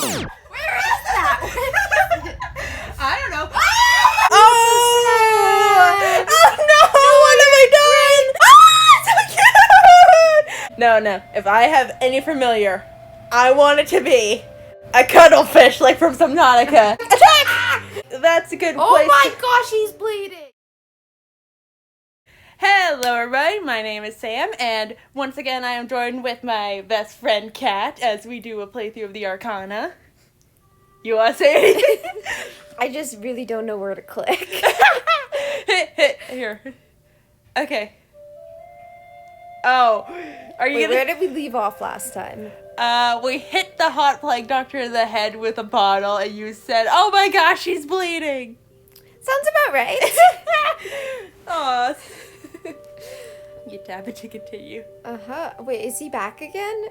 Where is that? I don't know. Oh! Oh no! What have I done? So cute! No. If I have any familiar, I want it to be a cuttlefish, like from Subnautica. Attack! That's a good place. Oh my gosh, he's bleeding. Hello everybody, my name is Sam, and once again I am joined with my best friend Kat as we do a playthrough of the Arcana. You want to say anything? I just really don't know where to click. hit. Here. Okay. Oh, are you Wait, where did we leave off last time? We hit the hot plague doctor in the head with a bottle, and you said, "Oh my gosh, she's bleeding." Sounds about right. Aw. You tap it to continue. Uh-huh. Wait, is he back again?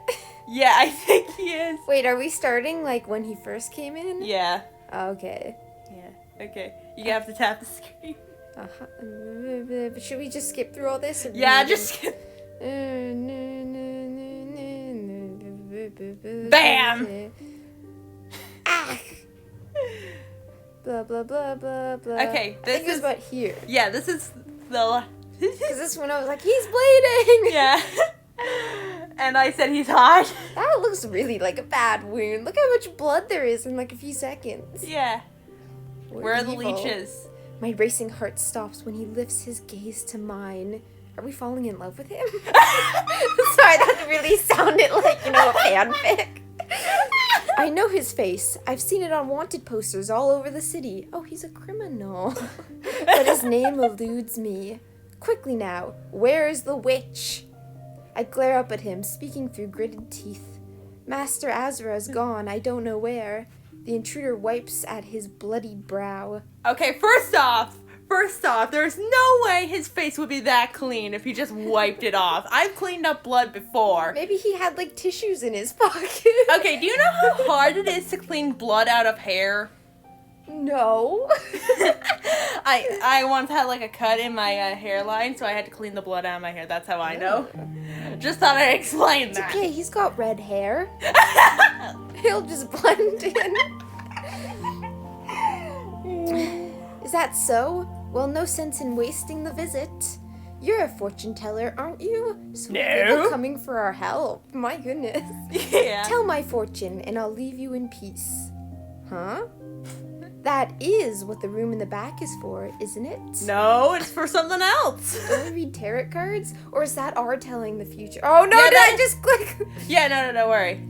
Yeah, I think he is. Wait, are we starting like when he first came in? Yeah. Okay. Yeah. Okay. You have to tap the screen. Uh-huh. Should we just skip through all this? Or Yeah, just skip. Bam! Ah! Blah, blah, blah, blah, blah. Okay, I think it's about here. Yeah, this is the... Because this one I was like, he's bleeding! Yeah. And I said he's hot. That looks really like a bad wound. Look how much blood there is in like a few seconds. Yeah. Where are the evil. leeches? My racing heart stops when he lifts his gaze to mine. Are we falling in love with him? Sorry, that really sounded like, a fanfic. I know his face. I've seen it on wanted posters all over the city. Oh, he's a criminal. But his name eludes me. Quickly now, where is the witch? I glare up at him, speaking through gritted teeth. Master Azra is gone, I don't know where. The intruder wipes at his bloodied brow. Okay, first off, there's no way his face would be that clean if he just wiped it off. I've cleaned up blood before. Maybe he had, tissues in his pocket. Okay, do you know how hard it is to clean blood out of hair? No. I once had, a cut in my hairline, so I had to clean the blood out of my hair. That's how I know. Just thought I'd explain that. Okay, he's got red hair. He'll just blend in. Is that so? Well, no sense in wasting the visit. You're a fortune teller, aren't you? So people coming for our help. My goodness. Yeah. Tell my fortune, and I'll leave you in peace. Huh? That is what the room in the back is for, isn't it? No, it's for something else. Do we read tarot cards? Or is that our telling the future? Oh, no, Yeah, did I just click? Yeah, no, don't worry.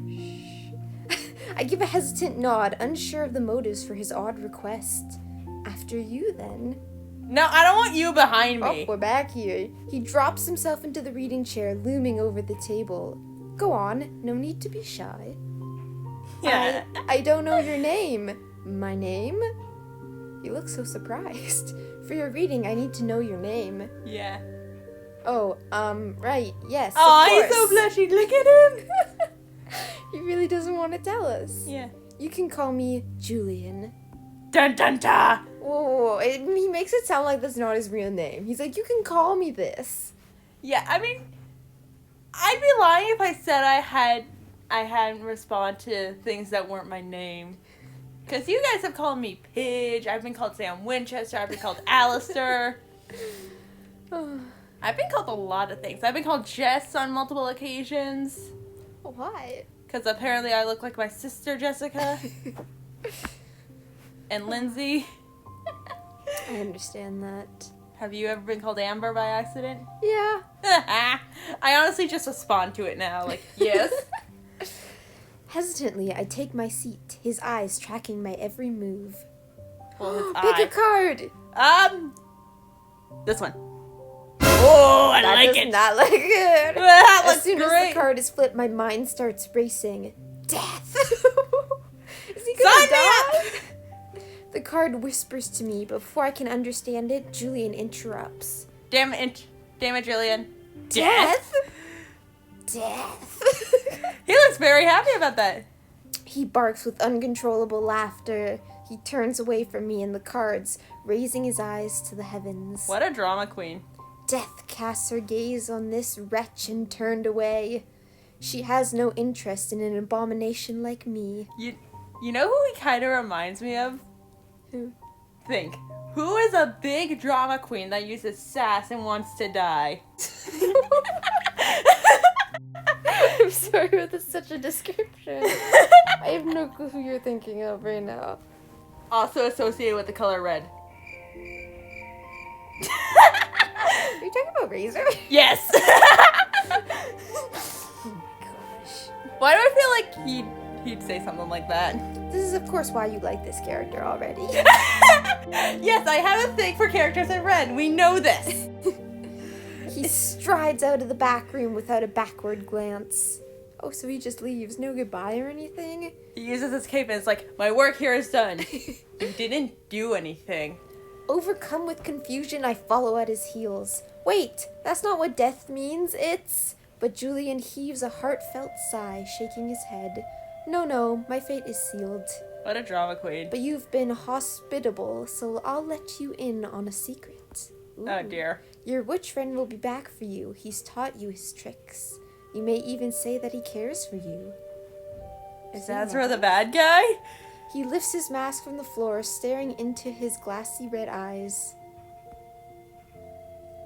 I give a hesitant nod, unsure of the motives for his odd request. After you, then. No, I don't want you behind me. Oh, we're back here. He drops himself into the reading chair, looming over the table. Go on, no need to be shy. Yeah. I don't know your name. My name? You look so surprised. For your reading, I need to know your name. Yeah. Oh, right, yes. Oh, of he's so course. blushy. Look at him. He really doesn't want to tell us. Yeah. You can call me Julian. Dun dun dun. Whoa, he makes it sound like that's not his real name. He's like, you can call me this. Yeah, I mean, I'd be lying if I said I hadn't responded to things that weren't my name. Because you guys have called me Pidge, I've been called Sam Winchester, I've been called Alistair. I've been called a lot of things. I've been called Jess on multiple occasions. Why? Because apparently I look like my sister Jessica. And Lindsay. I understand that. Have you ever been called Amber by accident? Yeah. I honestly just respond to it now, yes. Hesitantly, I take my seat, his eyes tracking my every move. Well, his Pick eye. a card! This one. Oh, I That like does it. not look good. That As looks soon as great. the card is flipped, my mind starts racing. Death! Is he Sign gonna me die? The card whispers to me, but before I can understand it, Julian interrupts. Damn it, Jillian. Death? Death. He looks very happy about that. He barks with uncontrollable laughter. He turns away from me and the cards, raising his eyes to the heavens. What a drama queen. Death casts her gaze on this wretch and turned away. She has no interest in an abomination like me. You know who he kind of reminds me of? Who? Think. Who is a big drama queen that uses sass and wants to die? I'm sorry, but that's such a description. I have no clue who you're thinking of right now. Also associated with the color red. Are you talking about Razor? Yes! Oh my gosh. Why do I feel like he'd say something like that? This is, of course, why you like this character already. Yes, I have a thing for characters in red. We know this. He strides out of the back room without a backward glance. Oh, so he just leaves? No goodbye or anything? He uses his cape and it's like, my work here is done. You didn't do anything. Overcome with confusion, I follow at his heels. Wait, that's not what death means, it's... But Julian heaves a heartfelt sigh, shaking his head. No, my fate is sealed. What a drama queen. But you've been hospitable, so I'll let you in on a secret. Ooh. Oh dear. Your witch friend will be back for you. He's taught you his tricks. You may even say that he cares for you. Is Azra the bad guy? He lifts his mask from the floor, staring into his glassy red eyes.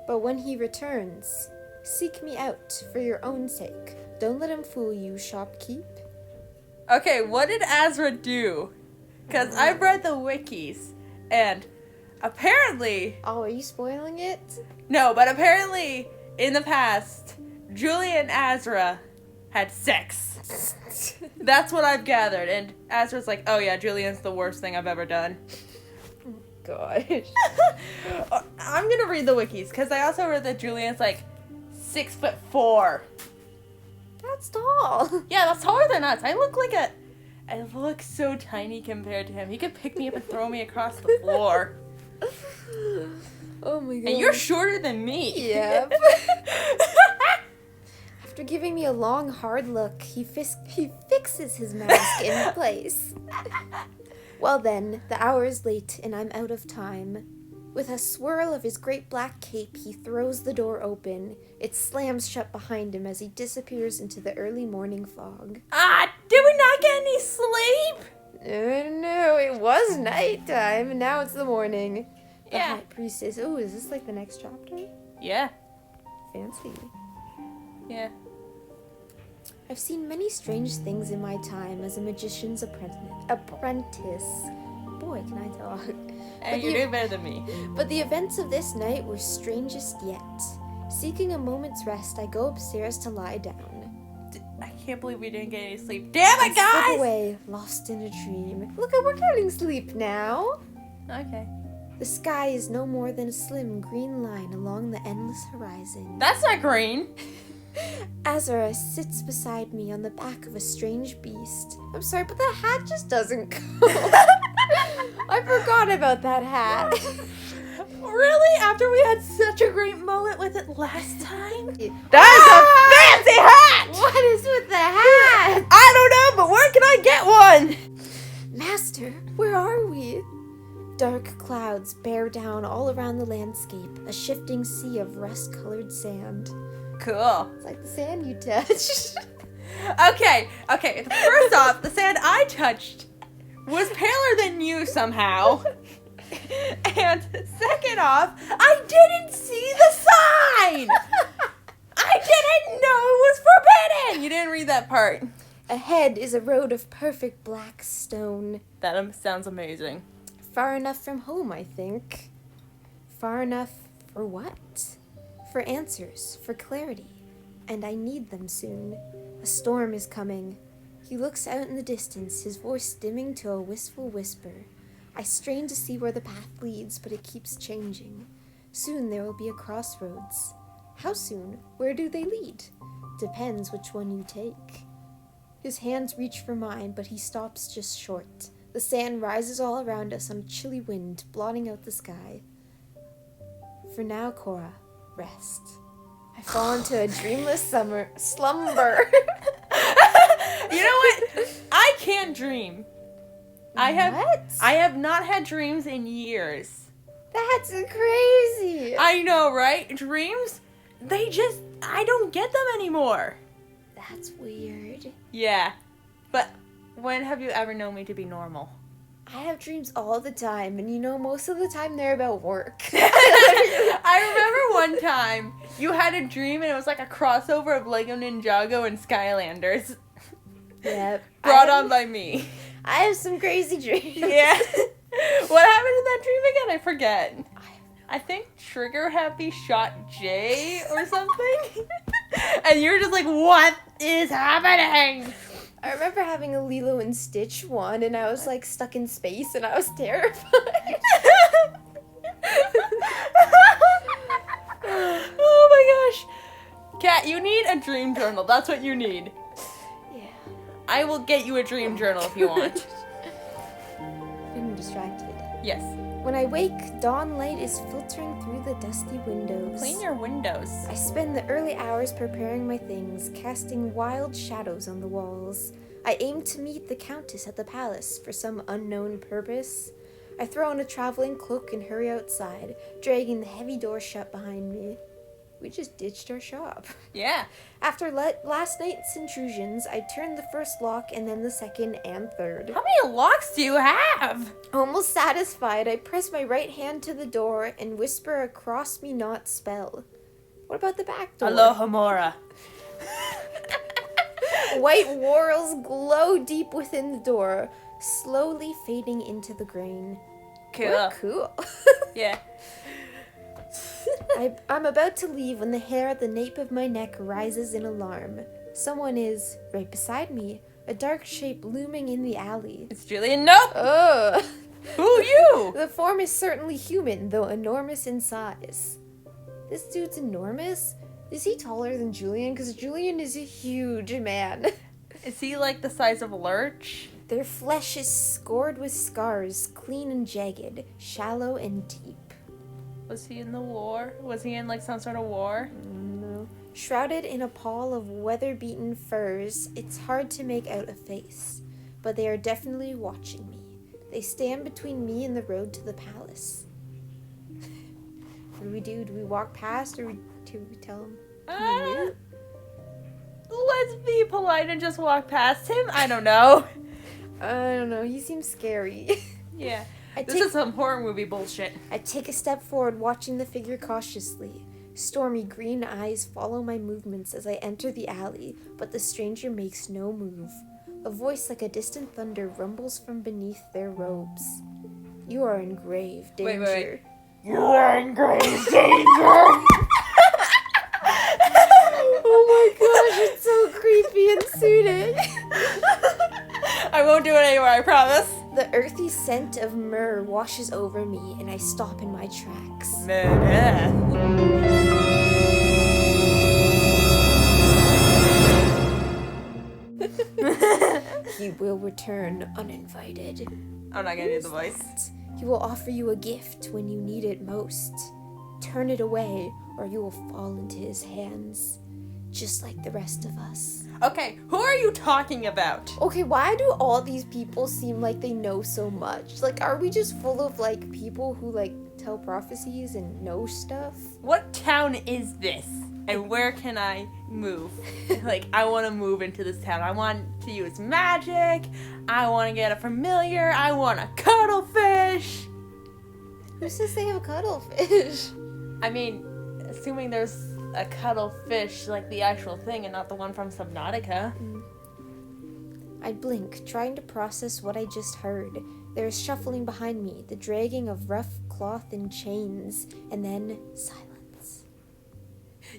But when he returns, seek me out for your own sake. Don't let him fool you, shopkeep. Okay, what did Azra do? Because I've read the wikis, and apparently... Oh, are you spoiling it? No, but apparently, in the past, Julia and Azra had sex. That's what I've gathered, and Azra's like, oh yeah, Julian's the worst thing I've ever done. Gosh. I'm gonna read the wikis, because I also read that Julian's like 6'4". That's tall. Yeah, that's taller than us. I look so tiny compared to him. He could pick me up and throw me across the floor. Oh my god. And you're shorter than me. Yep. After giving me a long, hard look, he fixes his mask in place. Well then, the hour is late and I'm out of time. With a swirl of his great black cape, he throws the door open. It slams shut behind him as he disappears into the early morning fog. Did we not get any sleep? No, it was nighttime, and now it's the morning. The Yeah. high priestess. Oh, is this like the next chapter? Yeah. Fancy. Yeah. I've seen many strange things in my time as a magician's apprentice. Boy, can I talk. And you're doing better than me. But the events of this night were strangest yet. Seeking a moment's rest, I go upstairs to lie down. I can't believe we didn't get any sleep. Damn I it, slip guys! away, lost in a dream. Look, we're getting sleep now. Okay. The sky is no more than a slim green line along the endless horizon. That's not green. Azra sits beside me on the back of a strange beast. I'm sorry, but the hat just doesn't go. I forgot about that hat. Really? After we had such a great moment with it last time? That is a fancy hat! What is with the hat? I don't know, but where can I get one? Master, where are we? Dark clouds bear down all around the landscape, a shifting sea of rust-colored sand. Cool. It's like the sand you touched. Okay. First off, the sand I touched was paler than you somehow. And second off, I didn't see the sign! I didn't know it was forbidden! You didn't read that part. Ahead is a road of perfect black stone. That sounds amazing. Far enough from home, I think. Far enough for what? For answers, for clarity. And I need them soon. A storm is coming. He looks out in the distance, his voice dimming to a wistful whisper. I strain to see where the path leads, but it keeps changing. Soon there will be a crossroads. How soon? Where do they lead? Depends which one you take. His hands reach for mine, but he stops just short. The sand rises all around us on a chilly wind, blotting out the sky. For now, Cora, rest. I fall into a dreamless slumber. You know what? I can't dream. I have not had dreams in years. That's crazy. I know, right? Dreams, I don't get them anymore. That's weird. Yeah. But When have you ever known me to be normal? I have dreams all the time, and most of the time they're about work. I remember one time you had a dream and it was like a crossover of Lego Ninjago and Skylanders. Yep. Brought on by me. I have some crazy dreams. Yeah. What happened in that dream again? I forget. I think Trigger Happy shot Jay or something. And you were just like, what is happening? I remember having a Lilo and Stitch one, and I was like stuck in space, and I was terrified. Oh my gosh. Kat, you need a dream journal. That's what you need. Yeah. I will get you a dream journal if you want. I'm distracted. Yes. When I wake, dawn light is filtering through the dusty windows. Clean your windows. I spend the early hours preparing my things, casting wild shadows on the walls. I aim to meet the Countess at the palace for some unknown purpose. I throw on a traveling cloak and hurry outside, dragging the heavy door shut behind me. We just ditched our shop. Yeah. After last night's intrusions, I turned the first lock and then the second and third. How many locks do you have? Almost satisfied, I press my right hand to the door and whisper a cross-me-not spell. What about the back door? Alohomora. White whorls glow deep within the door, slowly fading into the grain. Cool. We're cool. Yeah. I'm about to leave when the hair at the nape of my neck rises in alarm. Someone is right beside me, a dark shape looming in the alley. It's Julian. Nope. Ugh. Who you? The form is certainly human, though enormous in size. This dude's enormous? Is he taller than Julian? Because Julian is a huge man. Is he like the size of a lurch? Their flesh is scored with scars, clean and jagged, shallow and deep. Was he in the war? Was he in like some sort of war? No. Shrouded in a pall of weather-beaten furs, it's hard to make out a face. But they are definitely watching me. They stand between me and the road to the palace. What do we do? Do we walk past or do we tell him? Let's be polite and just walk past him. I don't know. I don't know. He seems scary. Yeah. This is some horror movie bullshit. I take a step forward, watching the figure cautiously. Stormy green eyes follow my movements as I enter the alley, but the stranger makes no move. A voice like a distant thunder rumbles from beneath their robes. You are in grave danger. Wait. You are in grave danger! Oh my gosh, it's so creepy and soothing. I won't do it anymore, I promise. The earthy scent of myrrh washes over me, and I stop in my tracks. He will return uninvited. I'm not gonna do the voice. He will offer you a gift when you need it most. Turn it away, or you will fall into his hands, just like the rest of us. Okay, who are you talking about? Okay, why do all these people seem like they know so much? Like, are we just full of, like, people who, like, tell prophecies and know stuff? What town is this? And where can I move? Like, I want to move into this town. I want to use magic. I want to get a familiar. I want a cuttlefish. Who says they have a cuttlefish? I mean, assuming there's a cuttlefish, like the actual thing, and not the one from Subnautica. I blink, trying to process what I just heard. There is shuffling behind me, the dragging of rough cloth and chains, and then silence.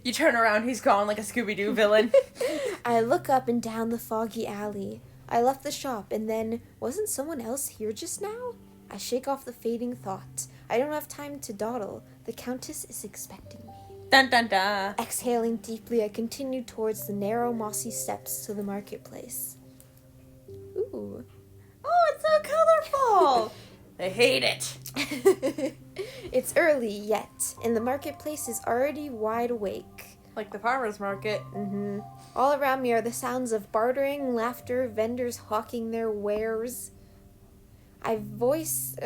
You turn around, he's gone like a Scooby-Doo villain. I look up and down the foggy alley. I left the shop, and then, wasn't someone else here just now? I shake off the fading thought. I don't have time to dawdle. The Countess is expecting me. Dun dun dun. Exhaling deeply, I continue towards the narrow, mossy steps to the marketplace. Ooh. Oh, it's so colorful. I hate it. It's early yet, and the marketplace is already wide awake. Like the farmer's market. All around me are the sounds of bartering, laughter, vendors hawking their wares. A voice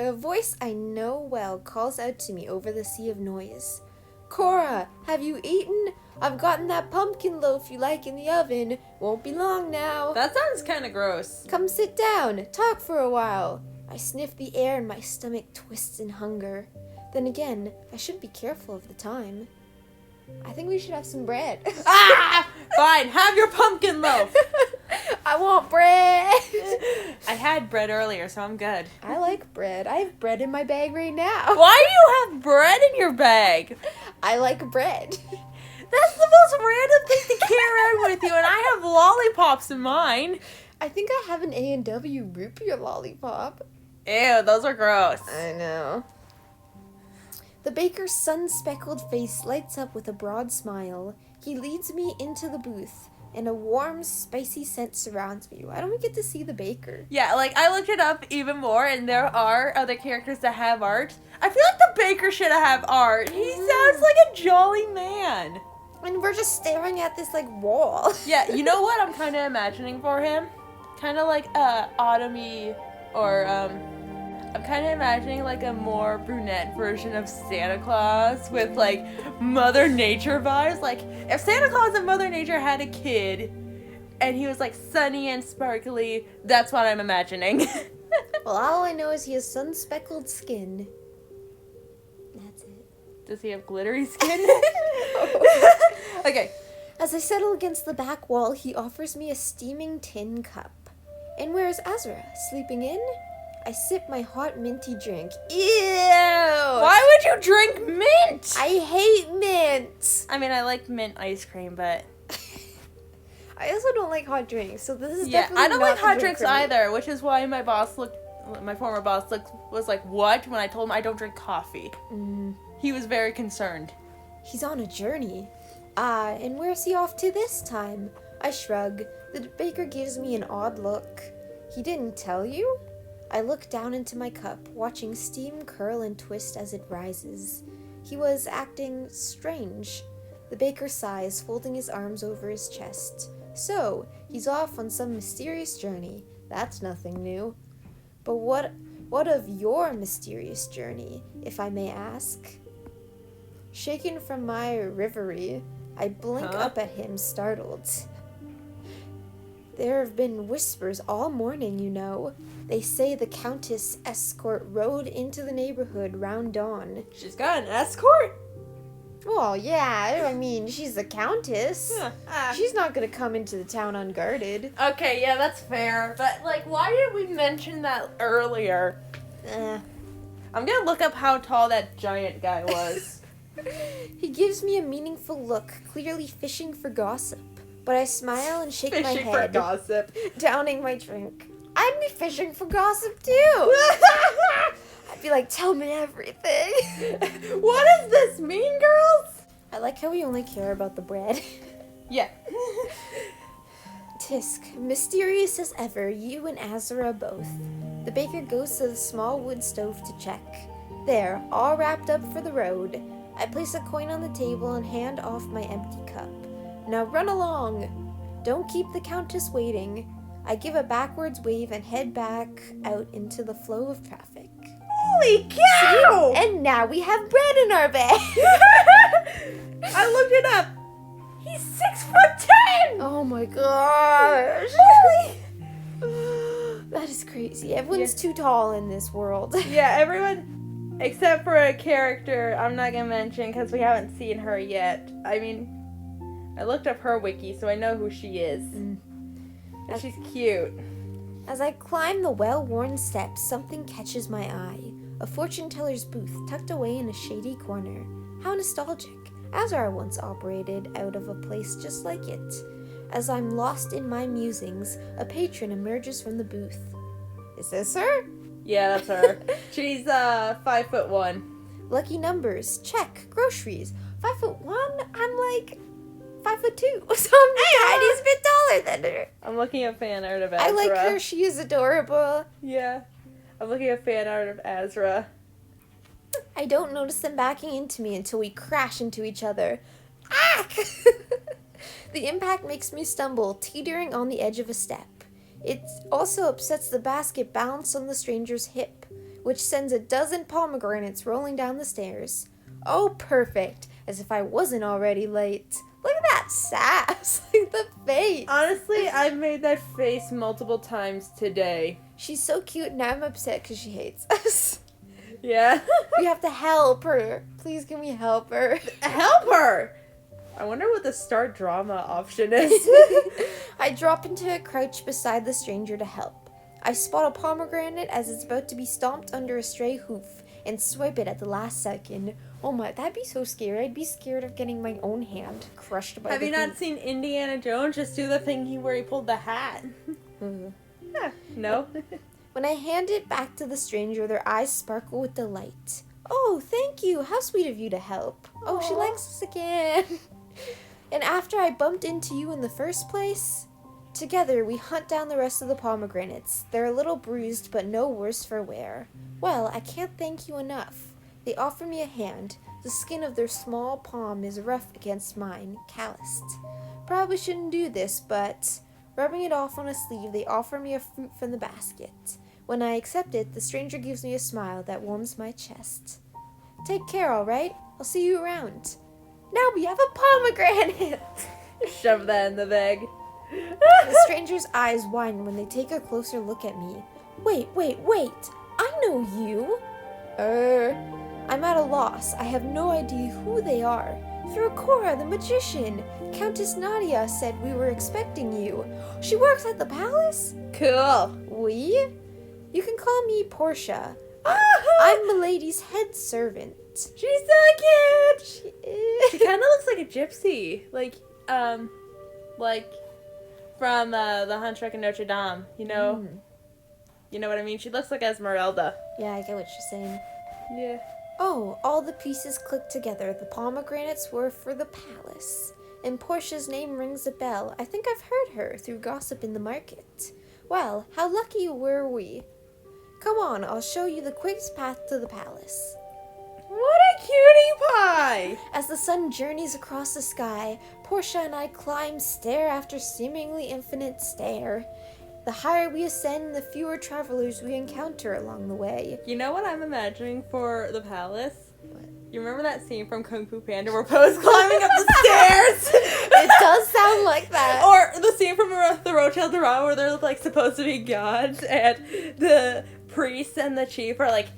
I know well calls out to me over the sea of noise. Cora, have you eaten? I've gotten that pumpkin loaf you like in the oven. Won't be long now. That sounds kind of gross. Come sit down. Talk for a while. I sniff the air and my stomach twists in hunger. Then again, I should be careful of the time. I think we should have some bread. Fine, have your pumpkin loaf. I want bread. I had bread earlier, so I'm good. I like bread. I have bread in my bag right now. Why do you have bread in your bag? I like bread. That's the most random thing to carry around with you, and I have lollipops in mine. I think I have an A&W root beer lollipop. Ew, those are gross. I know. The baker's sun-speckled face lights up with a broad smile. He leads me into the booth, and a warm, spicy scent surrounds me. Why don't we get to see the baker? Yeah, like, I looked it up even more, and there are other characters that have art. I feel like the baker should have art. He sounds like a jolly man. And we're just staring at this, like, wall. Yeah, you know what I'm kind of imagining for him? Kind of like Autumny, or, I'm kind of imagining, like, a more brunette version of Santa Claus with, like, Mother Nature vibes. Like, if Santa Claus and Mother Nature had a kid and he was, like, sunny and sparkly, that's what I'm imagining. Well, all I know is he has sun-speckled skin. That's it. Does he have glittery skin? Okay. As I settle against the back wall, he offers me a steaming tin cup. And where's Azra? Sleeping in? I sip my hot minty drink. Ew! Why would you drink mint? I hate mint! I mean, I like mint ice cream, but... I also don't like hot drinks, so this is Yeah, definitely I don't not like the hot drink drinks for me. either, which is why my former boss was like, what? When I told him I don't drink coffee. He was very concerned. He's on a journey. Ah, and where's he off to this time? I shrug. The baker gives me an odd look. He didn't tell you? I look down into my cup, watching steam curl and twist as it rises. He was acting strange. The baker sighs, folding his arms over his chest. So, he's off on some mysterious journey. That's nothing new. But what of your mysterious journey, if I may ask? Shaken from my reverie, I blink up at him, startled. There have been whispers all morning, you know. They say the Countess escort rode into the neighborhood round dawn. She's got an escort? Well, yeah, I mean, she's the Countess. Huh. She's not gonna come into the town unguarded. Okay, yeah, that's fair. But, like, why did we mention that earlier? I'm gonna look up how tall that giant guy was. He gives me a meaningful look, clearly fishing for gossip. But I smile and shake my Fishing head, for gossip. downing my drink. I'd be fishing for gossip too. I'd be like, tell me everything. What does this mean, girls? I like how we only care about the bread. Yeah. Tisk, mysterious as ever, you and Azura both. The baker goes to the small wood stove to check. There, all wrapped up for the road. I place a coin on the table and hand off my empty cup. Now run along. Don't keep the Countess waiting. I give a backwards wave and head back out into the flow of traffic. Holy cow! And now we have bread in our bag. I looked it up. He's 6'10". Oh my gosh. That is crazy. Everyone's too tall in this world. Yeah, everyone except for a character I'm not gonna mention because we haven't seen her yet. I mean, I looked up her wiki, so I know who she is. And she's cute. As I climb the well-worn steps, something catches my eye. A fortune teller's booth tucked away in a shady corner. How nostalgic. Azar once operated out of a place just like it. As I'm lost in my musings, a patron emerges from the booth. Is this her? Yeah, that's her. She's 5'1". Lucky numbers. Check. Groceries. 5'1"? I'm like 5'2", so I'm the tiniest bit taller than her. I'm looking at fan art of Azra. I like her. She is adorable. Yeah. I'm looking at fan art of Azra. I don't notice them backing into me until we crash into each other. Ah! The impact makes me stumble, teetering on the edge of a step. It also upsets the basket balanced on the stranger's hip, which sends a dozen pomegranates rolling down the stairs. Oh, perfect! As if I wasn't already late. Look that sass. Like the face. Honestly, I've made that face multiple times today. She's so cute, and I'm upset because she hates us. Yeah. We have to help her. Please, can we help her? Help her! I wonder what the start drama option is. I drop into a crouch beside the stranger to help. I spot a pomegranate as it's about to be stomped under a stray hoof and swipe it at the last second. Oh my, that'd be so scary. I'd be scared of getting my own hand crushed by Have the you not hoof. seen Indiana Jones just do the thing where he pulled the hat? Yeah, no. When I hand it back to the stranger, their eyes sparkle with delight. Oh, thank you. How sweet of you to help. Oh, she Aw. likes us again. And after I bumped into you in the first place, together we hunt down the rest of the pomegranates. They're a little bruised, but no worse for wear. Well, I can't thank you enough. They offer me a hand. The skin of their small palm is rough against mine, calloused. Probably shouldn't do this, but rubbing it off on a sleeve, they offer me a fruit from the basket. When I accept it, the stranger gives me a smile that warms my chest. Take care, all right? I'll see you around. Now we have a pomegranate! Shove that in the bag. The stranger's eyes widen when they take a closer look at me. Wait. I know you. I'm at a loss. I have no idea who they are. You're Cora, the magician. Countess Nadia said we were expecting you. She works at the palace? Cool. We? You can call me Portia. Oh, I'm Milady's head servant. she's so cute. She is. She kind of looks like a gypsy, like from the Hunchback of Notre Dame. You know, you know what I mean. She looks like Esmeralda. Yeah, I get what you're saying. Yeah. Oh, all the pieces click together. The pomegranates were for the palace. And Portia's name rings a bell. I think I've heard her through gossip in the market. Well, how lucky were we? Come on, I'll show you the quickest path to the palace. What a cutie pie! As the sun journeys across the sky, Portia and I climb stair after seemingly infinite stair. The higher we ascend, the fewer travelers we encounter along the way. You know what I'm imagining for the palace? What? You remember that scene from Kung Fu Panda where Poe's climbing up the stairs? It does sound like that. Or the scene from the Rotel de Ra where they're like supposed to be gods and the priest and the chief are like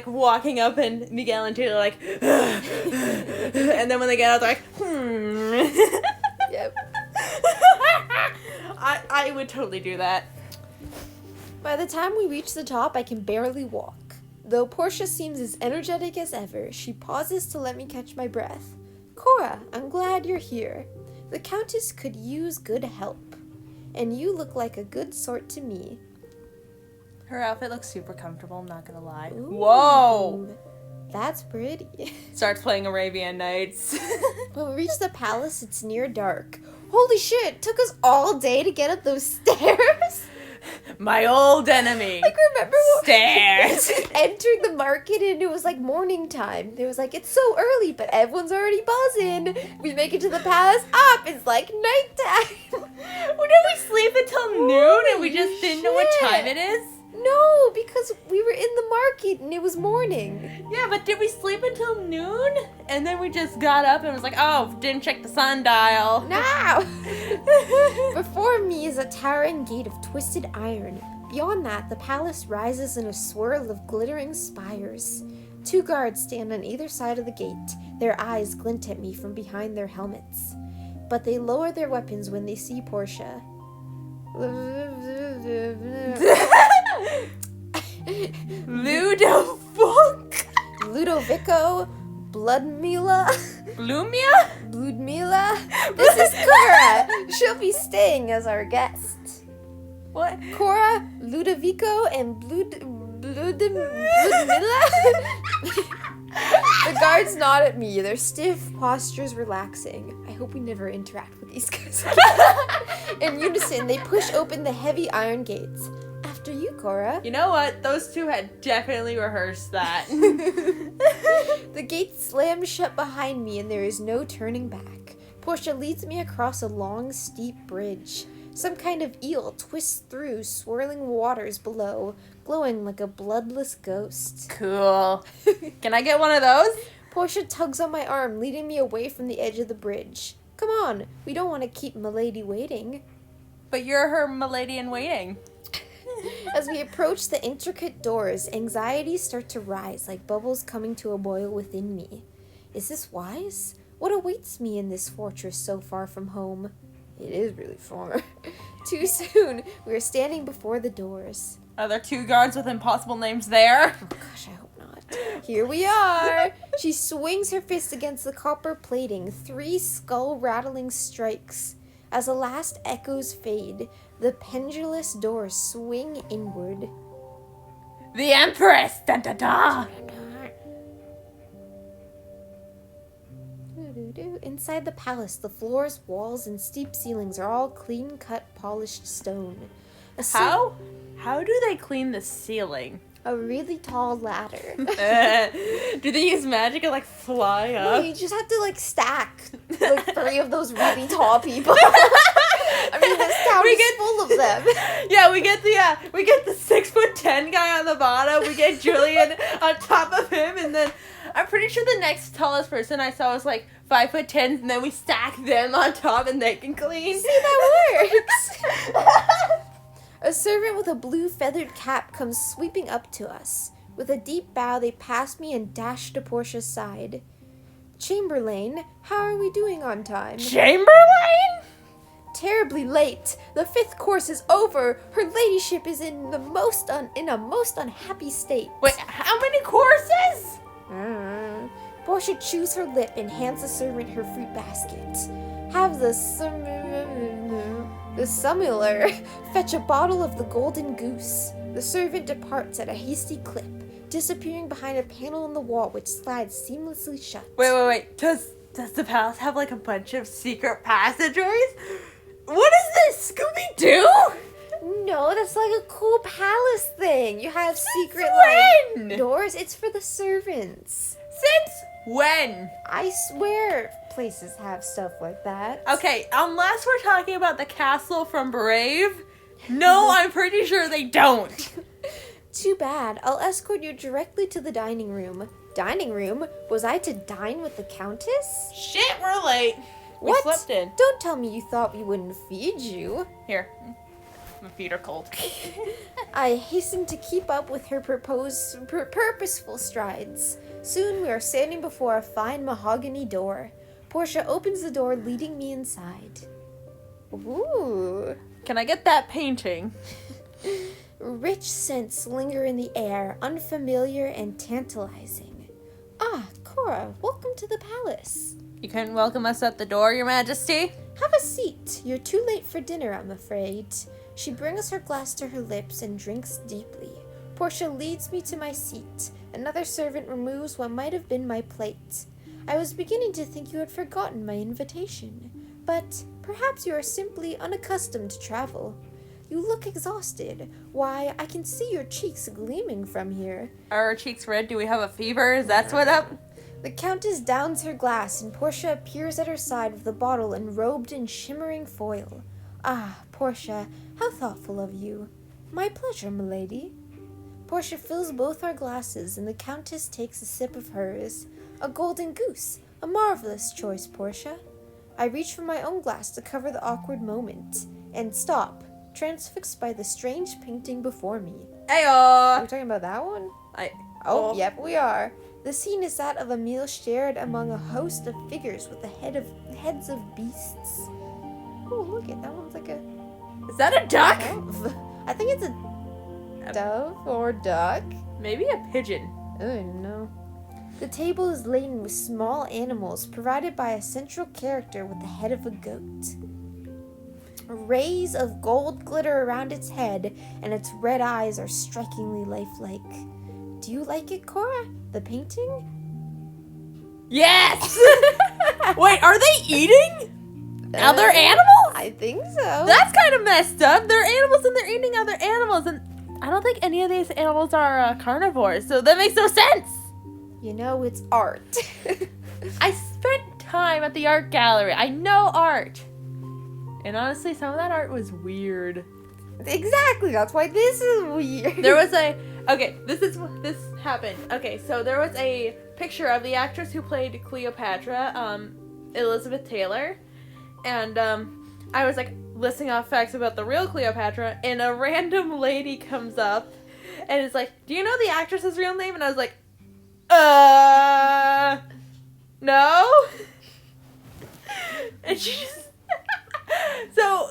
walking up and Miguel and Taylor are like and then when they get out they're like Yep. I would totally do that. By the time we reach the top, I can barely walk. Though Portia seems as energetic as ever, she pauses to let me catch my breath. Cora, I'm glad you're here. The Countess could use good help. And you look like a good sort to me. Her outfit looks super comfortable, I'm not gonna lie. Ooh, Whoa! That's pretty. Starts playing Arabian Nights. When we reach the palace, it's near dark. Holy shit, it took us all day to get up those stairs. My old enemy. Like, remember Stairs. entering the market and it was like morning time. It was like, it's so early, but everyone's already buzzing. We make it to the palace, it's like nighttime. Well, did we sleep until noon and we just didn't know what time it is? No, because we were in the market and it was morning. Yeah, but did we sleep until noon? And then we just got up and was like, oh, didn't check the sundial. Now! Before me is a towering gate of twisted iron. Beyond that, the palace rises in a swirl of glittering spires. 2 guards stand on either side of the gate. Their eyes glint at me from behind their helmets. But they lower their weapons when they see Portia. Ludovico, Bloodmila, Bloodmila. This is Cora. She'll be staying as our guest. What? Cora, Ludovico, and Bloodmila. The guards nod at me, their stiff postures relaxing. I hope we never interact with these guys. In unison, they push open the heavy iron gates. After you, Cora. You know what? Those two had definitely rehearsed that. The gate slams shut behind me and there is no turning back. Portia leads me across a long, steep bridge. Some kind of eel twists through swirling waters below, glowing like a bloodless ghost. Cool. Can I get one of those? Portia tugs on my arm, leading me away from the edge of the bridge. Come on, we don't want to keep Milady waiting. But you're her milady in waiting. As we approach the intricate doors, anxieties start to rise like bubbles coming to a boil within me. Is this wise? What awaits me in this fortress so far from home? It is really far. Too soon, we are standing before the doors. Are there 2 guards with impossible names there? Oh gosh, I hope not. Here we are. She swings her fist against the copper plating, 3 skull-rattling strikes. As the last echoes fade, the pendulous doors swing inward. The Empress! Dun dun dun! Inside the palace, the floors, walls, and steep ceilings are all clean-cut, polished stone. How do they clean the ceiling? A really tall ladder. Do they use magic and, like, fly up? No, you just have to, like, stack, like, 3 of those really tall people. I mean, this town is full of them. Yeah, we get the 6'10" guy on the bottom. We get Julian on top of him, and then I'm pretty sure the next tallest person I saw was like 5'10", and then we stack them on top, and they can clean. See, that works. A servant with a blue feathered cap comes sweeping up to us. With a deep bow, they pass me and dash to Portia's side. Chamberlain, how are we doing on time? Chamberlain? Terribly late. The 5th course is over. Her ladyship is in a most unhappy state. Wait, how many courses? Portia chews her lip and hands the servant her fruit basket. Have the summoner fetch a bottle of the golden goose. The servant departs at a hasty clip, disappearing behind a panel in the wall which slides seamlessly shut. Wait. Does the palace have like a bunch of secret passageways? What is this, Scooby-Doo? No, that's like a cool palace thing. You have secret when? doors. It's for the servants. Since when? I swear places have stuff like that. Okay, unless we're talking about the castle from Brave. No, I'm pretty sure they don't. Too bad. I'll escort you directly to the dining room. Dining room? Was I to dine with the Countess? Shit, we're late. We What? slept in. Don't tell me you thought we wouldn't feed you. Here. My feet are cold. I hastened to keep up with her purposeful strides. Soon we are standing before a fine mahogany door. Portia opens the door, leading me inside. Ooh. Can I get that painting? Rich scents linger in the air, unfamiliar and tantalizing. Ah, Cora, welcome to the palace. You couldn't welcome us at the door, Your Majesty? Have a seat. You're too late for dinner, I'm afraid. She brings her glass to her lips and drinks deeply. Portia leads me to my seat. Another servant removes what might have been my plate. I was beginning to think you had forgotten my invitation, but perhaps you are simply unaccustomed to travel. You look exhausted. Why, I can see your cheeks gleaming from here. Are our cheeks red? Do we have a fever? Is that what up? The Countess downs her glass, and Portia appears at her side with a bottle enrobed in shimmering foil. Ah, Portia, how thoughtful of you. My pleasure, milady. Portia fills both our glasses, and the Countess takes a sip of hers. A golden goose. A marvelous choice, Portia. I reach for my own glass to cover the awkward moment, and stop, transfixed by the strange painting before me. Are Ayo! we talking about that one? Oh, yep, we are. The scene is that of a meal shared among a host of figures with the heads of beasts. Oh, look it, that one's like a Is that a duck? dove. I think it's a dove or duck. Maybe a pigeon. I don't know. The table is laden with small animals provided by a central character with the head of a goat. Rays of gold glitter around its head, and its red eyes are strikingly lifelike. Do you like it, Cora? The painting? Yes! Wait, are they eating other animals? I think so. That's kind of messed up. They're animals and they're eating other animals, and I don't think any of these animals are carnivores, so that makes no sense. You know, it's art. I spent time at the art gallery. I know art. And honestly, some of that art was weird. Exactly, that's why this is weird. There was this happened. Okay, so there was a picture of the actress who played Cleopatra, Elizabeth Taylor, and I was like listing off facts about the real Cleopatra, and a random lady comes up and is like, "Do you know the actress's real name?" And I was like, no. And she just so,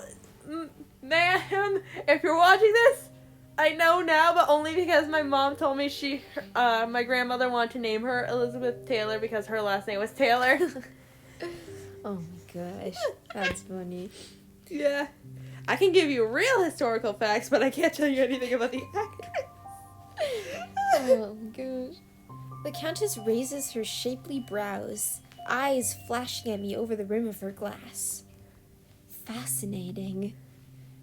ma'am, if you're watching this, I know now, but only because my mom told me my grandmother wanted to name her Elizabeth Taylor because her last name was Taylor. Oh my gosh, that's funny. Yeah. I can give you real historical facts, but I can't tell you anything about the actress. Oh my gosh. The Countess raises her shapely brows, eyes flashing at me over the rim of her glass. Fascinating.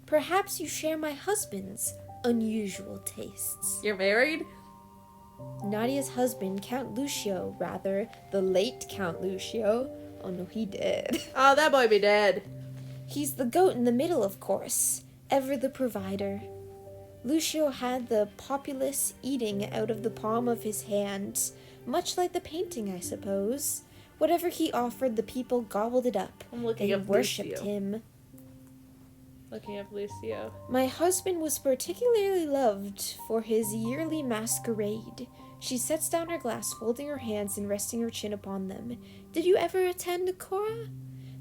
Perhaps you share my husband's unusual tastes. You're married? Nadia's husband, Count Lucio, rather, the late Count Lucio. Oh no, he did. Oh, that boy be dead. He's the goat in the middle, of course, ever the provider. Lucio had the populace eating out of the palm of his hand, much like the painting, I suppose. Whatever he offered, the people gobbled it up. I'm looking They up worshipped Lucio. him. Looking up Lucio. My husband was particularly loved for his yearly masquerade. She sets down her glass, folding her hands and resting her chin upon them. Did you ever attend, Cora?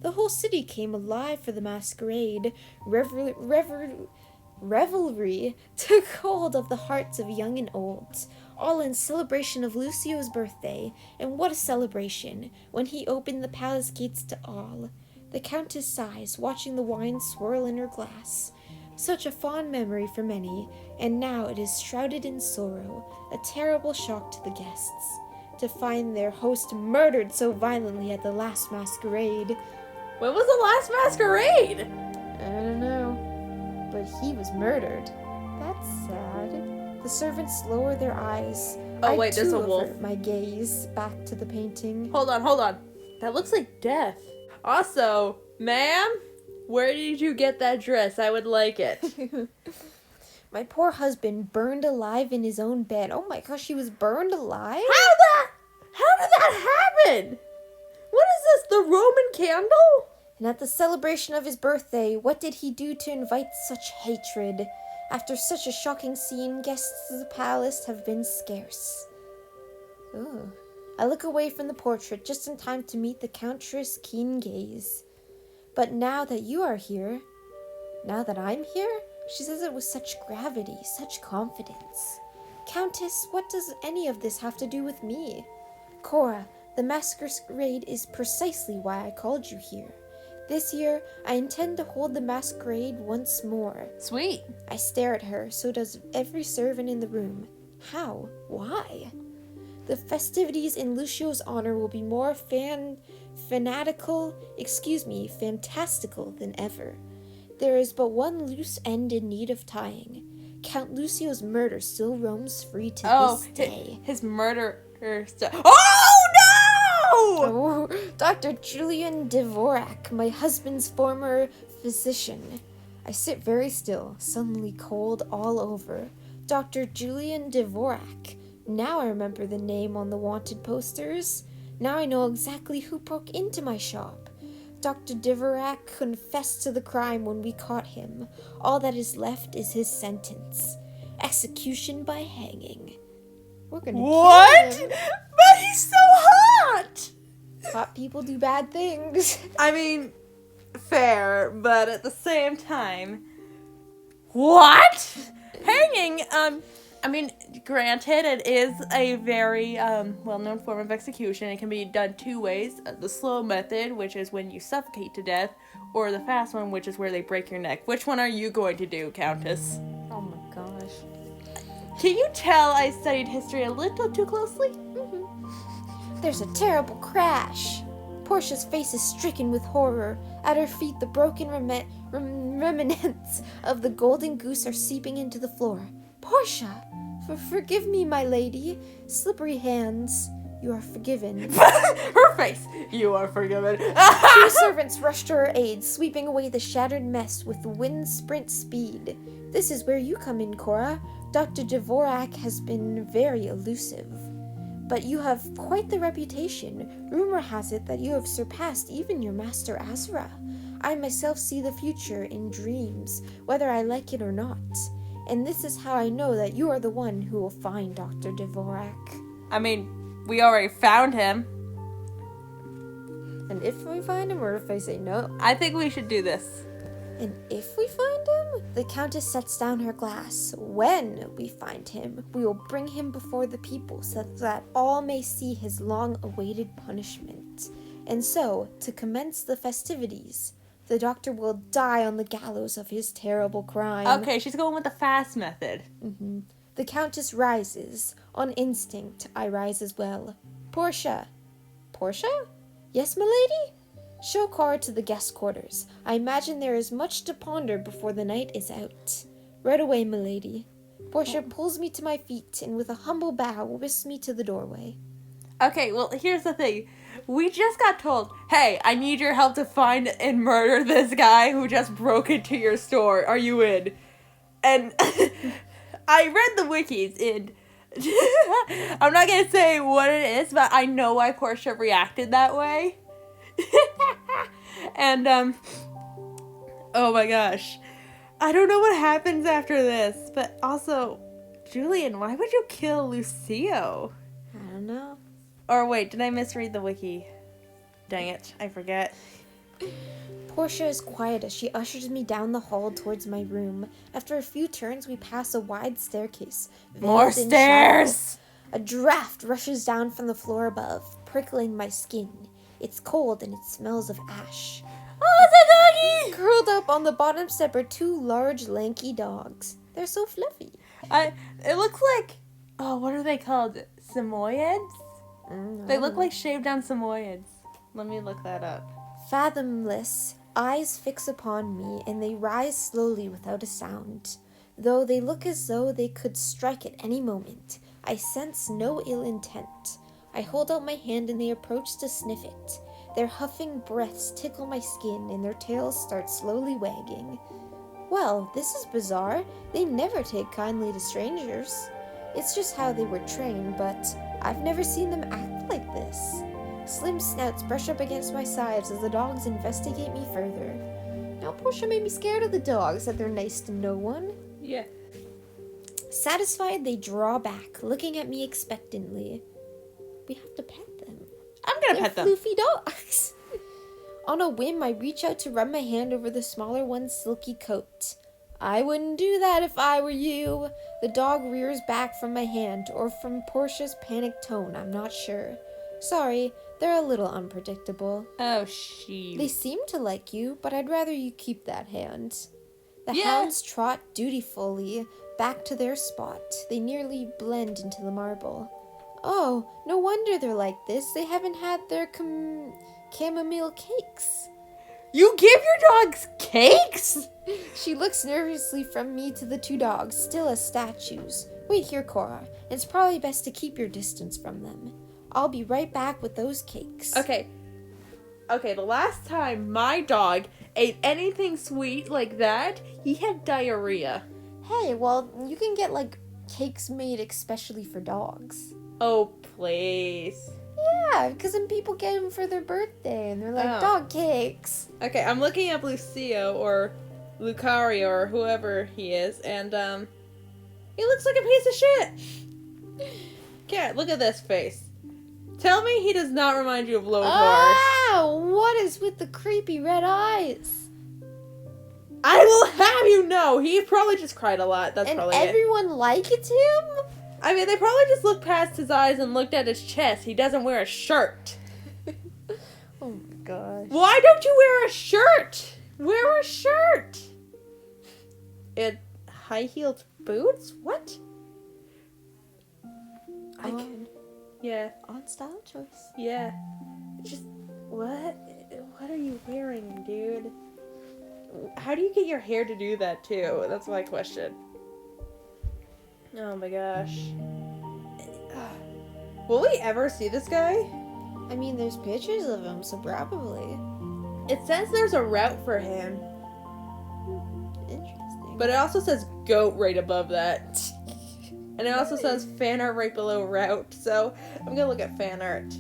The whole city came alive for the masquerade. Revelry took hold of the hearts of young and old, all in celebration of Lucio's birthday. And what a celebration, when he opened the palace gates to all. The Countess sighs, watching the wine swirl in her glass. Such a fond memory for many, and now it is shrouded in sorrow, a terrible shock to the guests, to find their host murdered so violently at the last masquerade. When was the last masquerade? I don't know, but he was murdered. That's sad. The servants lower their eyes. Oh, wait, there's a wolf. Avert my gaze back to the painting. Hold on. That looks like death. Also, ma'am, where did you get that dress? I would like it. My poor husband burned alive in his own bed. Oh my gosh, he was burned alive? How did that happen? What is this, the Roman candle? And at the celebration of his birthday, what did he do to invite such hatred? After such a shocking scene, guests of the palace have been scarce. Ooh. I look away from the portrait just in time to meet the Countess' keen gaze. But now that you are here, now that I'm here, she says it with such gravity, such confidence. Countess, what does any of this have to do with me? Cora, the masquerade is precisely why I called you here. This year, I intend to hold the masquerade once more. Sweet. I stare at her, so does every servant in the room. How? Why? The festivities in Lucio's honor will be more fantastical than ever. There is but one loose end in need of tying. Count Lucio's murder still roams free to this day. His murder Oh no! Oh, Dr. Julian Dvorak, my husband's former physician. I sit very still, suddenly cold all over. Dr. Julian Dvorak. Now I remember the name on the wanted posters. Now I know exactly who broke into my shop. Dr. Dvorak confessed to the crime when we caught him. All that is left is his sentence. Execution by hanging. We're gonna kill him. But he's so hot! Hot people do bad things. I mean, fair, but at the same time... What? Hanging, I mean, granted, it is a very well-known form of execution. It can be done two ways. The slow method, which is when you suffocate to death, or the fast one, which is where they break your neck. Which one are you going to do, Countess? Oh my gosh. Can you tell I studied history a little too closely? Mm-hmm. There's a terrible crash. Portia's face is stricken with horror. At her feet, the broken remnants of the golden goose are seeping into the floor. Portia! Forgive me, my lady. Slippery hands. You are forgiven. Her face. You are forgiven. Two servants rush to her aid, sweeping away the shattered mess with wind sprint speed. This is where you come in, Cora. Dr. Dvorak has been very elusive. But you have quite the reputation. Rumor has it that you have surpassed even your master Azra. I myself see the future in dreams, whether I like it or not. And this is how I know that you are the one who will find Dr. Dvorak. I mean, we already found him. And if we find him, or if I say no? I think we should do this. And if we find him? The Countess sets down her glass. When we find him, we will bring him before the people so that all may see his long-awaited punishment. And so, to commence the festivities, the doctor will die on the gallows of his terrible crime. Okay, she's going with the fast method. Mm-hmm. The Countess rises. On instinct, I rise as well. Portia. Portia? Yes, milady? Show Cora to the guest quarters. I imagine there is much to ponder before the night is out. Right away, milady. Portia pulls me to my feet and with a humble bow whisks me to the doorway. Okay, well, here's the thing. We just got told, hey, I need your help to find and murder this guy who just broke into your store. Are you in? And I read the wikis, and I'm not going to say what it is, but I know why Portia reacted that way. And, oh my gosh. I don't know what happens after this, but also, Julian, why would you kill Lucio? I don't know. Or wait, did I misread the wiki? Dang it, I forget. Portia is quiet as she ushers me down the hall towards my room. After a few turns, we pass a wide staircase. More veiled in stairs! shadow. A draft rushes down from the floor above, prickling my skin. It's cold and it smells of ash. Oh, it's a doggy! Curled up on the bottom step are two large, lanky dogs. They're so fluffy. It looks like, oh, what are they called? Samoyeds? They look like shaved down Samoyeds. Let me look that up. Fathomless, eyes fix upon me, and they rise slowly without a sound. Though they look as though they could strike at any moment, I sense no ill intent. I hold out my hand and they approach to sniff it. Their huffing breaths tickle my skin and their tails start slowly wagging. Well, this is bizarre. They never take kindly to strangers. It's just how they were trained, but I've never seen them act like this. Slim snouts brush up against my sides as the dogs investigate me further. Now Portia made me scared of the dogs, that they're nice to no one. Yeah. Satisfied, they draw back, looking at me expectantly. We have to pet them. I'm gonna They're pet them. floofy dogs. On a whim, I reach out to rub my hand over the smaller one's silky coat. I wouldn't do that if I were you. The dog rears back from my hand, or from Portia's panicked tone, I'm not sure. Sorry, they're a little unpredictable. Oh, she. They seem to like you, but I'd rather you keep that hand. The Yeah. hounds trot dutifully back to their spot. They nearly blend into the marble. Oh, no wonder they're like this. They haven't had their chamomile cakes. You give your dogs cakes? She looks nervously from me to the two dogs, still as statues. Wait here, Cora. It's probably best to keep your distance from them. I'll be right back with those cakes. Okay, the last time my dog ate anything sweet like that, he had diarrhea. Hey, well, you can get, cakes made especially for dogs. Oh, please. Yeah, because then people get them for their birthday, and they're like, Oh. dog cakes. Okay, I'm looking up Lucio, or Lucario, or whoever he is, and, he looks like a piece of shit. Cat, look at this face. Tell me he does not remind you of Lothar. Ah, what is with the creepy red eyes? I will have you know, he probably just cried a lot. That's And probably it. everyone liked him? I mean, they probably just looked past his eyes and looked at his chest. He doesn't wear a shirt. Oh my gosh. Why don't you wear a shirt? Wear a shirt. High-heeled boots? What? Yeah. On style choice. Yeah. Just, what? What are you wearing, dude? How do you get your hair to do that, too? That's my question. Oh my gosh. Will we ever see this guy? I mean, there's pictures of him, so probably. It says there's a route for him, Interesting. but it also says goat right above that. And it also says fan art right below route, so I'm gonna look at fan art.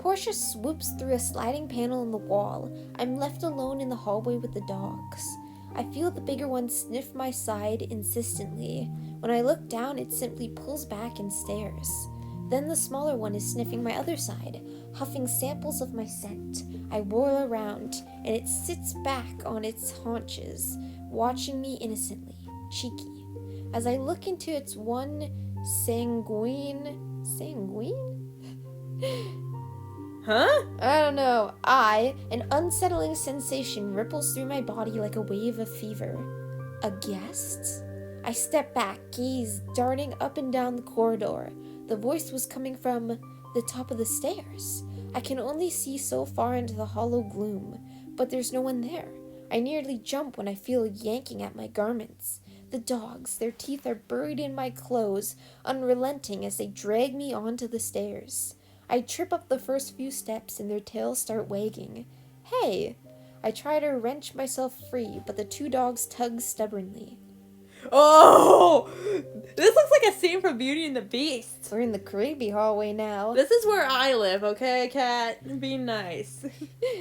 Portia swoops through a sliding panel in the wall. I'm left alone in the hallway with the dogs. I feel the bigger one sniff my side insistently. When I look down, it simply pulls back and stares. Then the smaller one is sniffing my other side, huffing samples of my scent. I whirl around, and it sits back on its haunches, watching me innocently, cheeky. As I look into its one sanguine? Huh? I don't know. An unsettling sensation ripples through my body like a wave of fever. A guest? I step back, gaze darting up and down the corridor. The voice was coming from the top of the stairs. I can only see so far into the hollow gloom, but there's no one there. I nearly jump when I feel yanking at my garments. The dogs, their teeth are buried in my clothes, unrelenting as they drag me onto the stairs. I trip up the first few steps and their tails start wagging. Hey! I try to wrench myself free, but the two dogs tug stubbornly. Oh! This looks like a scene from Beauty and the Beast. We're in the creepy hallway now. This is where I live, okay, cat? Be nice.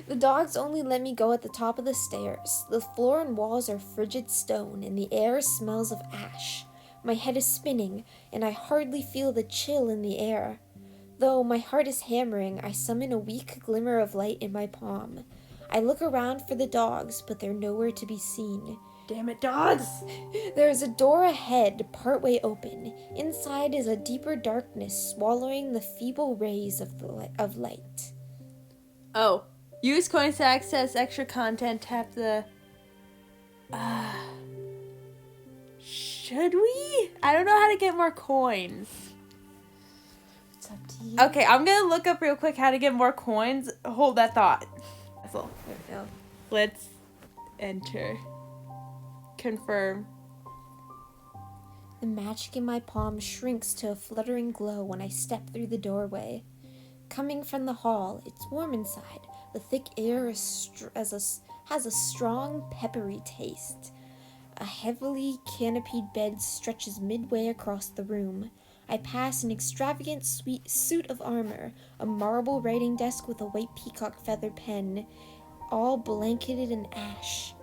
The dogs only let me go at the top of the stairs. The floor and walls are frigid stone, and the air smells of ash. My head is spinning, and I hardly feel the chill in the air. Though my heart is hammering, I summon a weak glimmer of light in my palm. I look around for the dogs, but they're nowhere to be seen. Damn it, dogs! There is a door ahead, partway open. Inside is a deeper darkness, swallowing the feeble rays of light. Oh. Use coins to access extra content. Tap the... Should we? I don't know how to get more coins. It's up to you. Okay, I'm gonna look up real quick how to get more coins. Hold that thought. There we go. Let's enter. Confirm. The magic in my palm shrinks to a fluttering glow when I step through the doorway. Coming from the hall, it's warm inside. The thick air has a strong, peppery taste. A heavily canopied bed stretches midway across the room. I pass an extravagant suit of armor, a marble writing desk with a white peacock feather pen, all blanketed in ash.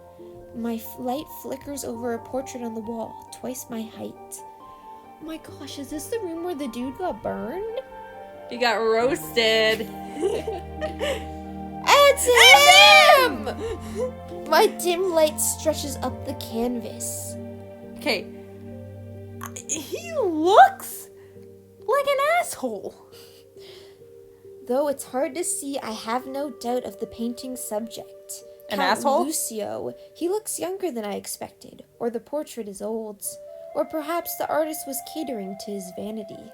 My light flickers over a portrait on the wall, twice my height. Oh my gosh, is this the room where the dude got burned? He got roasted. It's him! My dim light stretches up the canvas. Okay. He looks like an asshole. Though it's hard to see, I have no doubt of the painting's subject. An Count asshole? Lucio. He looks younger than I expected, or the portrait is old, or perhaps the artist was catering to his vanity.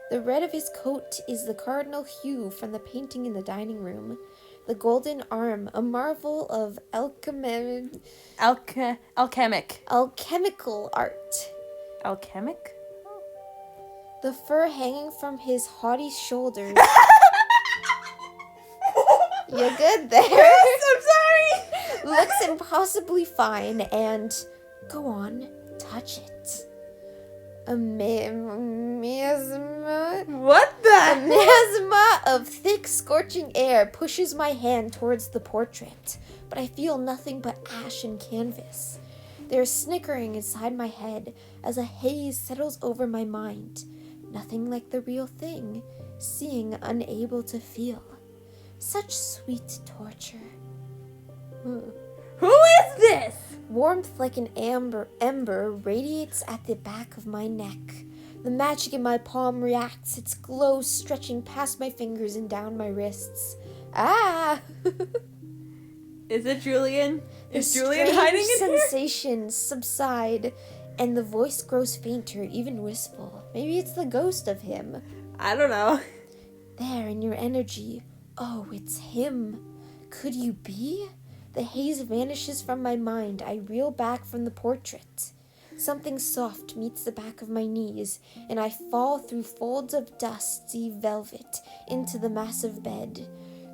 The red of his coat is the cardinal hue from the painting in the dining room. The golden arm, a marvel of alchemical art. Alchemic? The fur hanging from his haughty shoulders. You're good there. Yes, I'm sorry. Looks impossibly fine, and go on, touch it. A miasma. What the? A miasma of thick, scorching air pushes my hand towards the portrait, but I feel nothing but ash and canvas. There's snickering inside my head as a haze settles over my mind. Nothing like the real thing, seeing unable to feel. Such sweet torture. Who is this? Warmth like an ember radiates at the back of my neck. The magic in my palm reacts, its glow stretching past my fingers and down my wrists. Ah! Is it Julian? Is The Julian strange hiding in here? sensations subside, and the voice grows fainter, even wistful. Maybe it's the ghost of him. I don't know. There, in your energy. Oh, it's him. Could you be? The haze vanishes from my mind. I reel back from the portrait. Something soft meets the back of my knees, and I fall through folds of dusty velvet into the massive bed.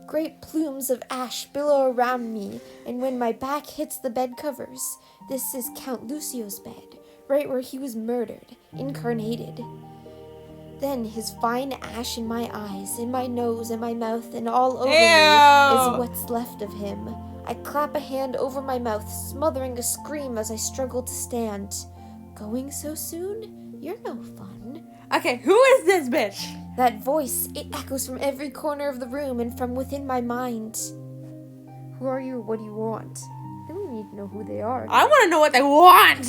Great plumes of ash billow around me, and when my back hits the bed covers, this is Count Lucio's bed, right where he was murdered, incarnated. Then his fine ash in my eyes, in my nose, in my mouth, and all over me Ew. is what's left of him. I clap a hand over my mouth, smothering a scream as I struggle to stand. Going so soon? You're no fun. Okay, who is this bitch? That voice, it echoes from every corner of the room and from within my mind. Who are you? What do you want? I don't need to know who they are. I want to know what they want.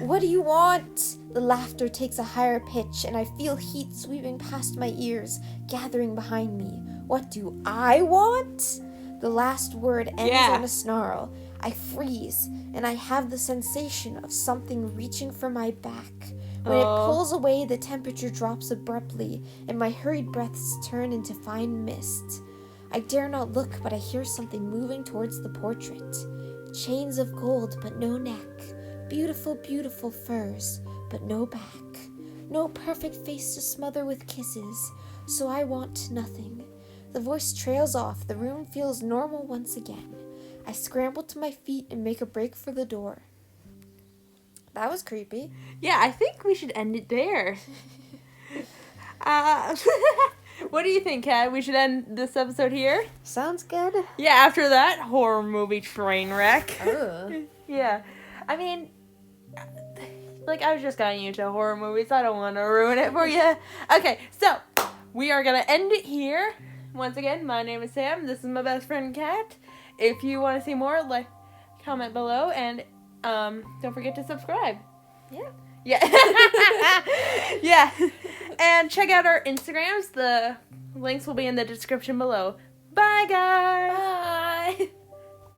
What do you want? The laughter takes a higher pitch, and I feel heat sweeping past my ears, gathering behind me. What do I want? The last word ends on a snarl. I freeze, and I have the sensation of something reaching for my back. When it pulls away, the temperature drops abruptly, and my hurried breaths turn into fine mist. I dare not look, but I hear something moving towards the portrait. Chains of gold, but no neck. Beautiful, beautiful furs, but no back. No perfect face to smother with kisses, so I want nothing. The voice trails off. The room feels normal once again. I scramble to my feet and make a break for the door. That was creepy. Yeah, I think we should end it there. What do you think, Kat? We should end this episode here? Sounds good. Yeah, after that horror movie train wreck. Ugh. Yeah. I mean, like, I was just getting into horror movies. I don't want to ruin it for you. Okay, so we are going to end it here. Once again, my name is Sam. This is my best friend, Kat. If you want to see more, like, comment below, and don't forget to subscribe. Yeah. Yeah. Yeah. And check out our Instagrams. The links will be in the description below. Bye, guys. Bye.